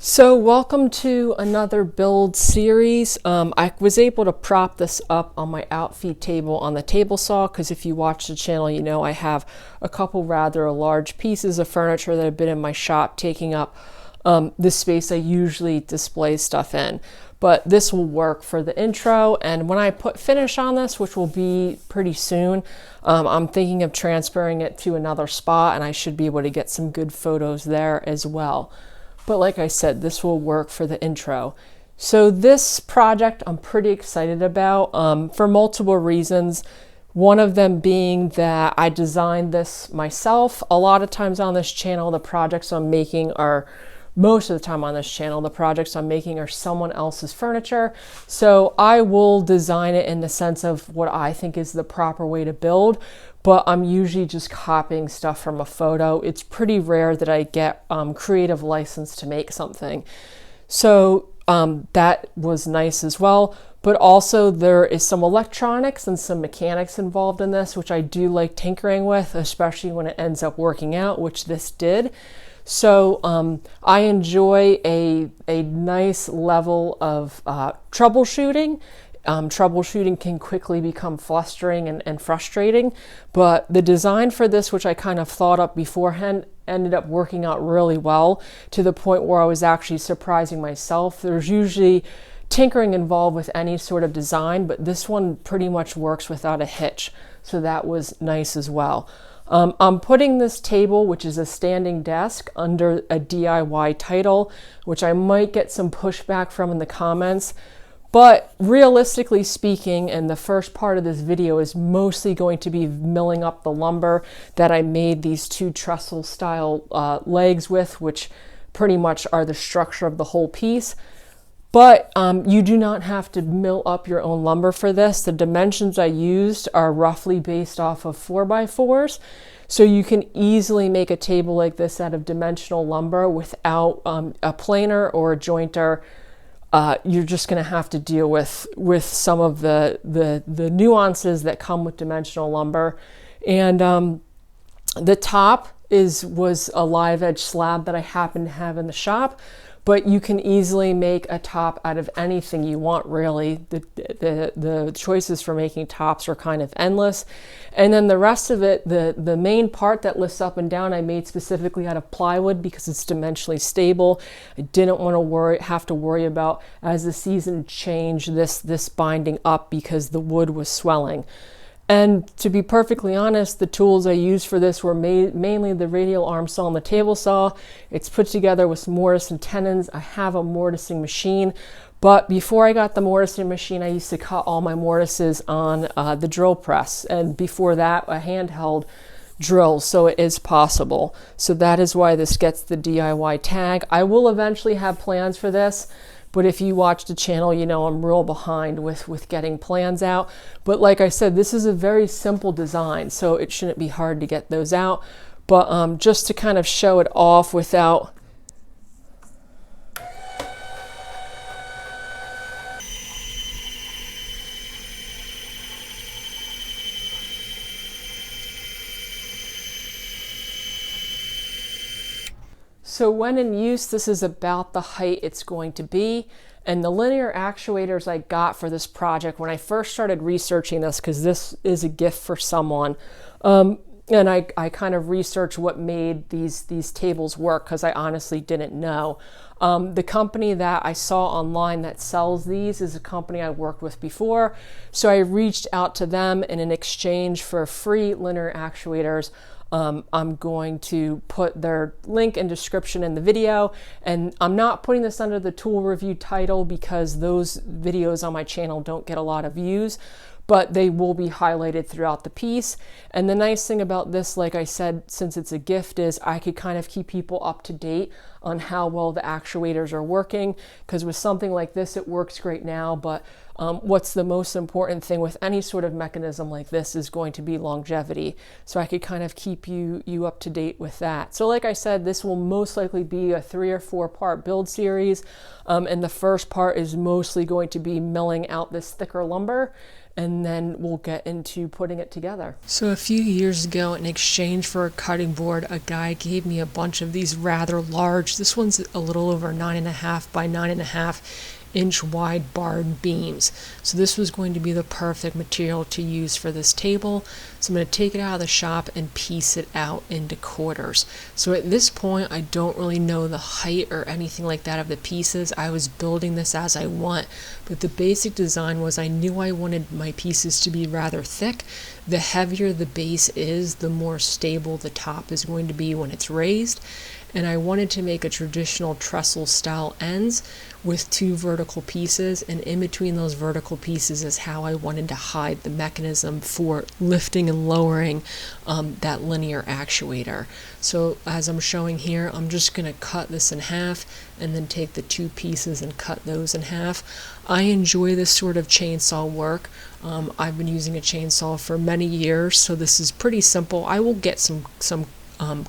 So welcome to another build series. I was able to prop this up on my outfeed table on the table saw because if you watch the channel, you know I have a couple rather large pieces of furniture that have been in my shop taking up the space I usually display stuff in. But this will work for the intro, and when I put finish on this, which will be pretty soon, I'm thinking of transferring it to another spot, and I should be able to get some good photos there as well. But like I said, this will work for the intro. So this project I'm pretty excited about for multiple reasons. One of them being that I designed this myself. A lot of times on this channel, the projects I'm making are, most of the time on this channel, the projects I'm making are someone else's furniture. So I will design it in the sense of what I think is the proper way to build, but I'm usually just copying stuff from a photo. It's pretty rare that I get creative license to make something. So that was nice as well. But also there is some electronics and some mechanics involved in this, which I do like tinkering with, especially when it ends up working out, which this did. So I enjoy a nice level of troubleshooting. Troubleshooting can quickly become flustering and frustrating, but the design for this, which I kind of thought up beforehand, ended up working out really well to the point where I was actually surprising myself. There's usually tinkering involved with any sort of design, but this one pretty much works without a hitch. So that was nice as well. I'm putting this table, which is a standing desk, under a DIY title, which I might get some pushback from in the comments. But realistically speaking, and the first part of this video is mostly going to be milling up the lumber that I made these two trestle style legs with, which pretty much are the structure of the whole piece. But you do not have to mill up your own lumber for this. The dimensions I used are roughly based off of 4x4s. So you can easily make a table like this out of dimensional lumber without a planer or a jointer. You're just going to have to deal with some of the nuances that come with dimensional lumber. And the top was a live edge slab that I happen to have in the shop. But you can easily make a top out of anything you want, really. The choices for making tops are kind of endless. And then the rest of it, the main part that lifts up and down, I made specifically out of plywood because it's dimensionally stable. I didn't want to have to worry about, as the season changed, this binding up because the wood was swelling. And to be perfectly honest, the tools I used for this were mainly the radial arm saw and the table saw. It's put together with mortise and tenons. I have a mortising machine, but before I got the mortising machine, I used to cut all my mortises on the drill press, and before that, a handheld drill, so it is possible. So that is why this gets the DIY tag. I will eventually have plans for this. But if you watch the channel, you know I'm real behind with getting plans out. But like I said, this is a very simple design, so it shouldn't be hard to get those out. But just to kind of show it off without... So when in use, this is about the height it's going to be. And the linear actuators I got for this project when I first started researching this, because this is a gift for someone, and I kind of researched what made these tables work because I honestly didn't know. The company that I saw online that sells these is a company I worked with before. So I reached out to them, and in exchange for free linear actuators, I'm going to put their link and description in the video, and I'm not putting this under the tool review title because those videos on my channel don't get a lot of views, but they will be highlighted throughout the piece. And the nice thing about this, like I said, since it's a gift, is I could kind of keep people up to date on how well the actuators are working, because with something like this, it works great now, but what's the most important thing with any sort of mechanism like this is going to be longevity. So I could kind of keep you up to date with that. So like I said, this will most likely be a 3 or 4 part build series. And the first part is mostly going to be milling out this thicker lumber. and then we'll get into putting it together. So a few years ago, in exchange for a cutting board, a guy gave me a bunch of these rather large, this one's a little over 9.5 by 9.5 inch wide barred beams. So this was going to be the perfect material to use for this table. So I'm going to take it out of the shop and piece it out into quarters. So at this point, I don't really know the height or anything like that of the pieces. I was building this as I want, but the basic design was I knew I wanted my pieces to be rather thick. The heavier the base is, the more stable the top is going to be when it's raised. And I wanted to make a traditional trestle style ends with 2 vertical pieces, and in between those vertical pieces is how I wanted to hide the mechanism for lifting and lowering that linear actuator. So as I'm showing here, I'm just going to cut this in half and then take the 2 pieces and cut those in half. I enjoy this sort of chainsaw work. I've been using a chainsaw for many years, so this is pretty simple. I will get some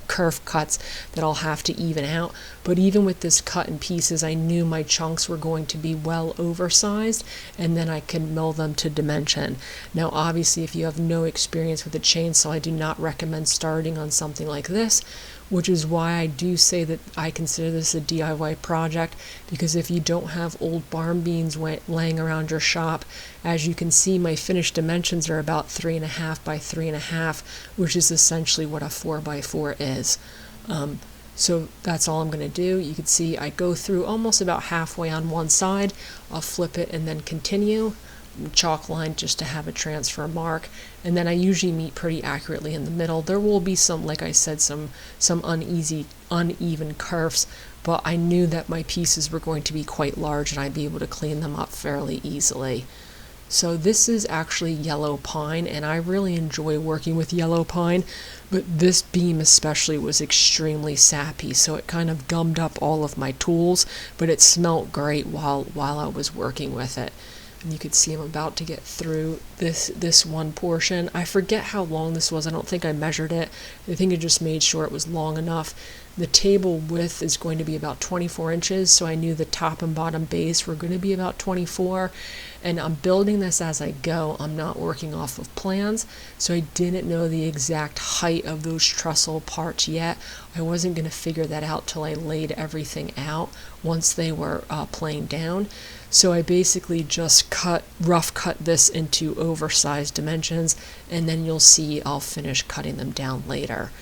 curve cuts that I'll have to even out, but even with this cut in pieces, I knew my chunks were going to be well oversized, and then I can mill them to dimension. Now obviously, if you have no experience with a chainsaw, I do not recommend starting on something like this, which is why I do say that I consider this a DIY project, because if you don't have old barn beams laying around your shop, as you can see, my finished dimensions are about 3.5 by 3.5, which is essentially what a 4x4 is. So that's all I'm going to do. You can see I go through almost about halfway on one side, I'll flip it and then continue, chalk line just to have a transfer mark, and then I usually meet pretty accurately in the middle. There will be some, like I said, some uneven curves, but I knew that my pieces were going to be quite large and I'd be able to clean them up fairly easily. So this is actually yellow pine, and I really enjoy working with yellow pine, but this beam especially was extremely sappy, so it kind of gummed up all of my tools, but it smelt great while I was working with it. And you can see I'm about to get through this one portion. I forget how long this was. I don't think I measured it. I think I just made sure it was long enough. The table width is going to be about 24 inches, so I knew the top and bottom base were going to be about 24, and I'm building this as I go. I'm not working off of plans, so I didn't know the exact height of those trestle parts yet. I wasn't going to figure that out till I laid everything out once they were planed down. So I basically just rough cut this into oversized dimensions, and then you'll see I'll finish cutting them down later.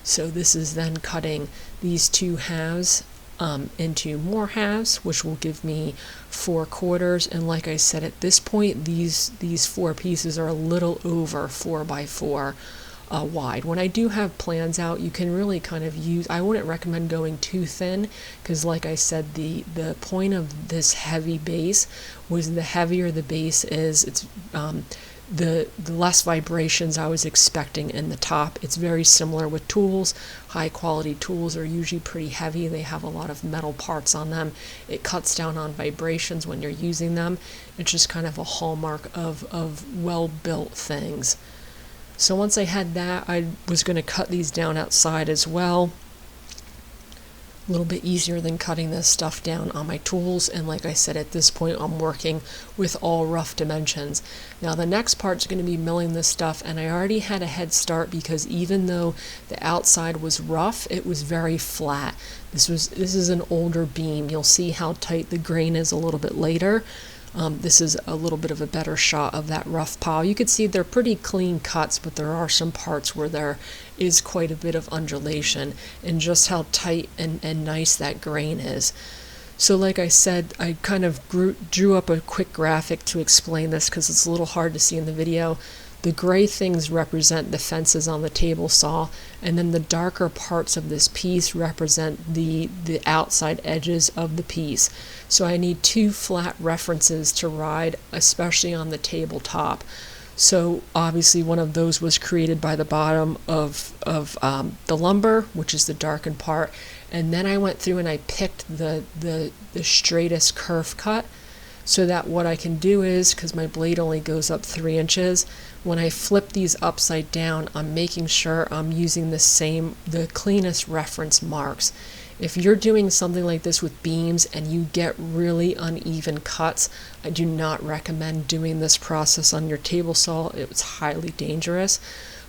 So this is then cutting these 2 halves into more halves, which will give me 4 quarters. And like I said, at this point, these 4 pieces are a little over 4x4 wide. When I do have plans out, you can really kind of use, I wouldn't recommend going too thin, because like I said, the point of this heavy base was the heavier the base is, it's the less vibrations I was expecting in the top. It's very similar with tools. High quality tools are usually pretty heavy. They have a lot of metal parts on them. It cuts down on vibrations when you're using them. It's just kind of a hallmark of well-built things. So once I had that, I was going to cut these down outside as well. A little bit easier than cutting this stuff down on my tools, and like I said, at this point I'm working with all rough dimensions. Now the next part's going to be milling this stuff, and I already had a head start because even though the outside was rough, it was very flat. This is an older beam. You'll see how tight the grain is a little bit later. This is a little bit of a better shot of that rough pile. You can see they're pretty clean cuts, but there are some parts where there is quite a bit of undulation, and just how tight and nice that grain is. So like I said, I kind of drew up a quick graphic to explain this because it's a little hard to see in the video. The gray things represent the fences on the table saw, and then the darker parts of this piece represent the outside edges of the piece. So I need 2 flat references to ride, especially on the tabletop. So obviously one of those was created by the bottom of the lumber, which is the darkened part, and then I went through and I picked the straightest kerf cut, so that what I can do is, because my blade only goes up 3 inches, when I flip these upside down, I'm making sure I'm using the cleanest reference marks. If you're doing something like this with beams and you get really uneven cuts, I do not recommend doing this process on your table saw. It's highly dangerous.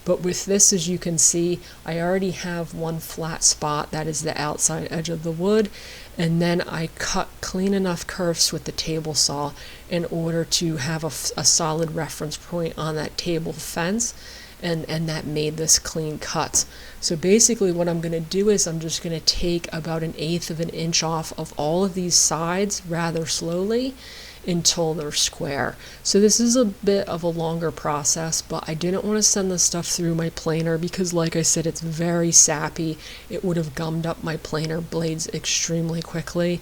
But with this, as you can see, I already have one flat spot, that is the outside edge of the wood, and then I cut clean enough curves with the table saw in order to have a solid reference point on that table fence, and that made this clean cuts. So basically what I'm going to do is I'm just going to take about 1/8 of an inch off of all of these sides rather slowly until they're square. So this is a bit of a longer process, but I didn't want to send this stuff through my planer because, like I said, it's very sappy. It would have gummed up my planer blades extremely quickly,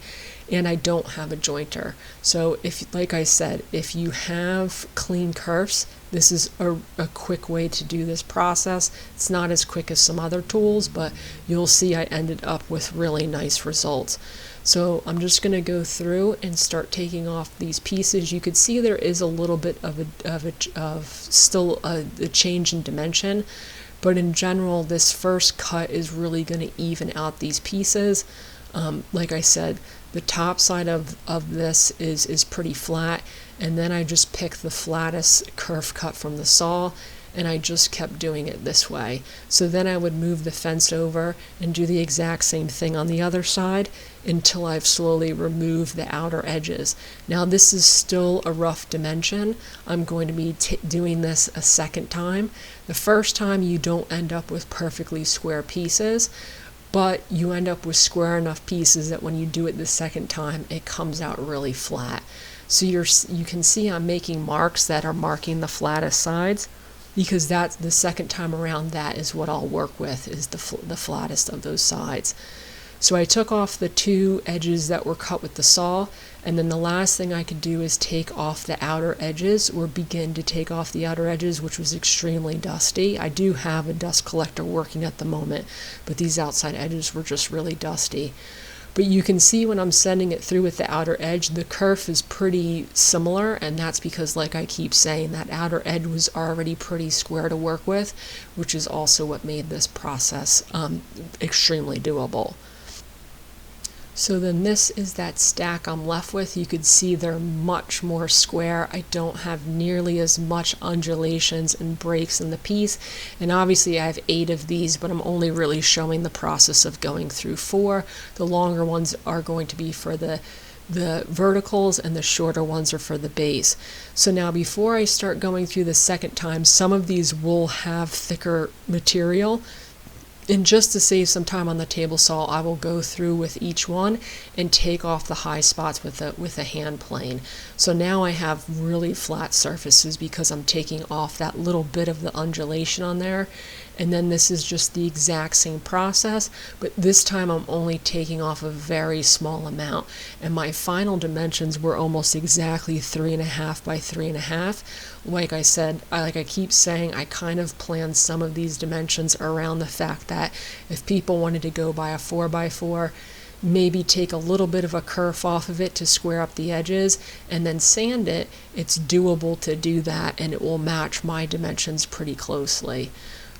and I don't have a jointer. So if, like I said, if you have clean kerfs, this is a quick way to do this process. It's not as quick as some other tools, but you'll see I ended up with really nice results. So I'm just going to go through and start taking off these pieces. You could see there is a little bit of still a change in dimension, but in general, this first cut is really going to even out these pieces. Like I said, the top side of this is pretty flat, and then I just picked the flattest kerf cut from the saw, and I just kept doing it this way. So then I would move the fence over and do the exact same thing on the other side until I've slowly removed the outer edges. Now this is still a rough dimension. I'm going to be doing this a second time. The first time you don't end up with perfectly square pieces, but you end up with square enough pieces that when you do it the second time, it comes out really flat. So you can see I'm making marks that are marking the flattest sides, because that's the second time around, that is what I'll work with, is the flattest of those sides. So I took off the 2 edges that were cut with the saw, and then the last thing I could do is take off the outer edges, or begin to take off the outer edges, which was extremely dusty. I do have a dust collector working at the moment, but these outside edges were just really dusty. But you can see when I'm sending it through with the outer edge, the kerf is pretty similar, and that's because, like I keep saying, that outer edge was already pretty square to work with, which is also what made this process extremely doable. So then this is that stack I'm left with. You could see they're much more square. I don't have nearly as much undulations and breaks in the piece. And obviously I have 8 of these, but I'm only really showing the process of going through 4. The longer ones are going to be for the verticals, and the shorter ones are for the base. So now before I start going through the second time, some of these will have thicker material. And just to save some time on the table saw, I will go through with each one and take off the high spots with a hand plane. So now I have really flat surfaces because I'm taking off that little bit of the undulation on there. And then this is just the exact same process, but this time I'm only taking off a very small amount. And my final dimensions were almost exactly 3.5 by 3.5. Like I said, like I keep saying, I kind of planned some of these dimensions around the fact that if people wanted to go by a 4x4, maybe take a little bit of a kerf off of it to square up the edges and then sand it, it's doable to do that, and it will match my dimensions pretty closely.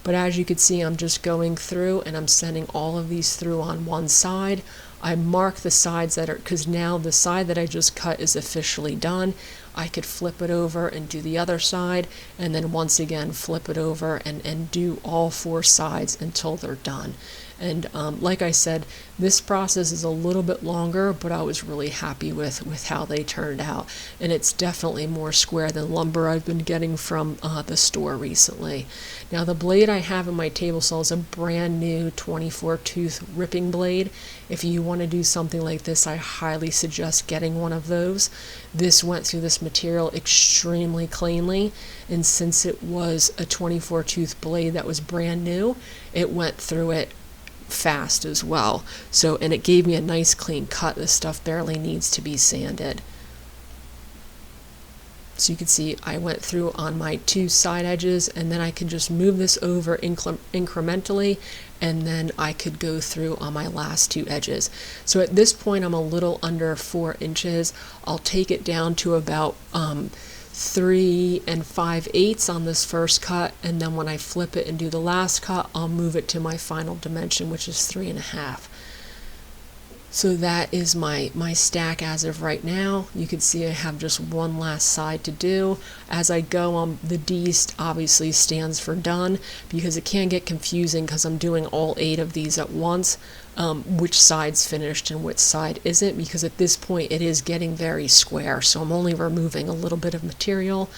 But as you can see, I'm just going through and I'm sending all of these through on one side. I mark the sides that are, because now the side that I just cut is officially done. I could flip it over and do the other side, and then once again flip it over and do all 4 sides until they're done. And like I said, this process is a little bit longer, but I was really happy with how they turned out. And it's definitely more square than lumber I've been getting from the store recently. Now the blade I have in my table saw is a brand new 24 tooth ripping blade. If you want to do something like this, I highly suggest getting one of those. This went through this material extremely cleanly, and since it was a 24 tooth blade that was brand new, it went through it fast as well. So, and it gave me a nice clean cut. This stuff barely needs to be sanded. So you can see I went through on my 2 side edges, and then I could just move this over incrementally, and then I could go through on my last 2 edges. So at this point I'm a little under 4 inches. I'll take it down to about 3 5/8 on this first cut, and then when I flip it and do the last cut, I'll move it to my final dimension, which is 3.5. So that is my stack as of right now. You can see I have just one last side to do. As I go on, the D obviously stands for done, because it can get confusing because I'm doing all 8 of these at once, which side's finished and which side isn't, because at this point it is getting very square. So I'm only removing a little bit of material,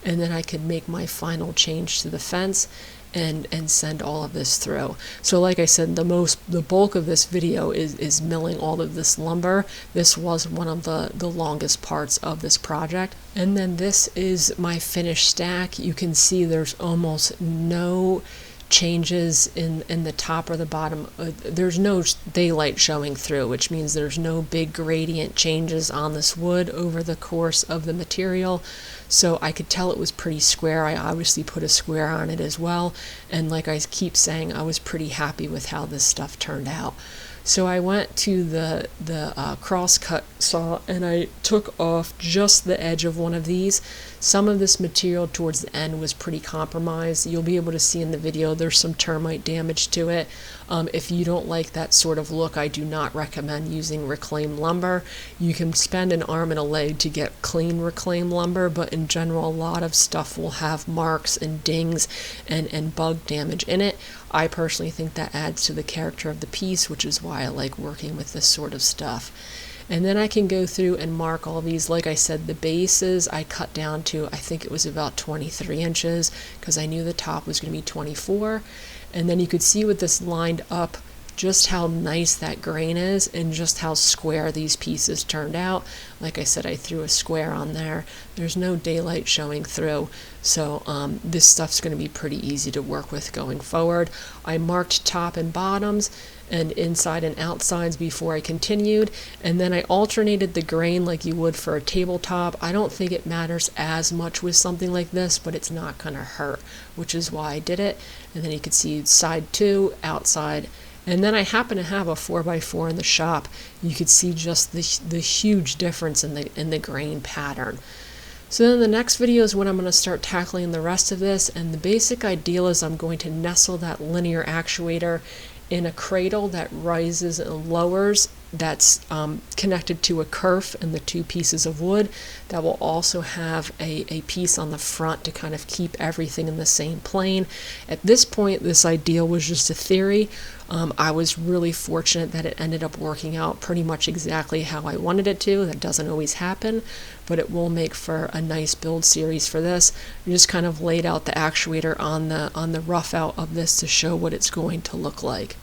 and then I could make my final change to the fence and send all of this through. So like I said, the bulk of this video is milling all of this lumber. This was one of the longest parts of this project. And then this is my finished stack. You can see there's almost no changes in the top or the bottom. There's no daylight showing through, which means there's no big gradient changes on this wood over the course of the material. So I could tell it was pretty square. I obviously put a square on it as well, and like I keep saying, I was pretty happy with how this stuff turned out. So I went to the cross-cut saw and I took off just the edge of one of these. Some of this material towards the end was pretty compromised. You'll be able to see in the video there's some termite damage to it. If you don't like that sort of look, I do not recommend using reclaimed lumber. You can spend an arm and a leg to get clean reclaimed lumber, but in general a lot of stuff will have marks and dings and bug damage in it. I personally think that adds to the character of the piece, which is why I like working with this sort of stuff. And then I can go through and mark all these. Like I said, the bases I cut down to, I think it was about 23 inches, because I knew the top was going to be 24. And then you could see with this lined up just how nice that grain is and just how square these pieces turned out. Like I said, I threw a square on there. There's no daylight showing through, so this stuff's going to be pretty easy to work with going forward. I marked top and bottoms and inside and outsides before I continued, and then I alternated the grain like you would for a tabletop. I don't think it matters as much with something like this, but it's not going to hurt, which is why I did it. And then you can see side 2, outside. And then I happen to have a 4x4 in the shop. You could see just the huge difference in the grain pattern. So then the next video is when I'm going to start tackling the rest of this, and the basic idea is I'm going to nestle that linear actuator in a cradle that rises and lowers, that's connected to a kerf and the 2 pieces of wood. That will also have a piece on the front to kind of keep everything in the same plane. At this point, this idea was just a theory. I was really fortunate that it ended up working out pretty much exactly how I wanted it to. That doesn't always happen, but it will make for a nice build series for this. I just kind of laid out the actuator on the rough out of this to show what it's going to look like.